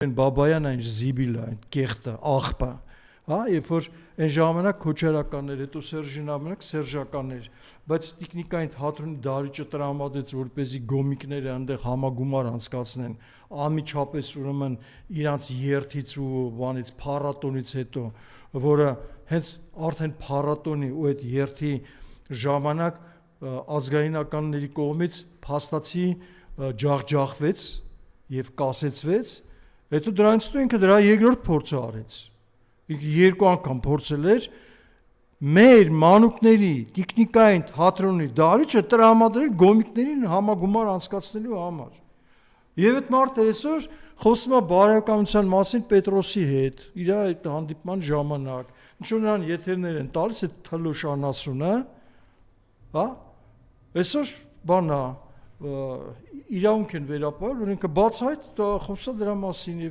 Այն Բաբայան այն զիբիլը, այն կեղտը, աղբը, հա, երբ որ այն ժամանակ քոչարականներ, հետո Սերժինամանակ սերժականներ, բայց տեխնիկային թատրոնի դարիճը տրամադրեց, որպեսզի գոմիկները այնտեղ համագումար անցկացնեն, անմիջապես ուրեմն իրանց երթից ու բանից փառատոնից հետո, որը հենց արդեն փառատոնի ու այդ երթի ժամանակ ազգայնականների կողմից փաստացի ջախջախվեց եւ կասեցվեց. Հետո դրանից հետո ինքը դրա երկրորդ փորձը արեց։ Ինքը երկու անգամ փորձել էր մեր մանուկների տեխնիկային թատրոնի դարիճը տրամադրել գոմիկներին համագումար անցկացնելու համար։ Եվ այդ մարդը այսօր խոսում է բարոյականության մասին Պետրոսի հետ, իր այդ հանդիպման ժամանակ։ Ինչ որ նրան եթերներ են տալիս այդ թլոշանասունը, հա? Այսօր բանա իրավունք են վերապահել, որ ինքը բացահայտ խոսա դրա մասին եւ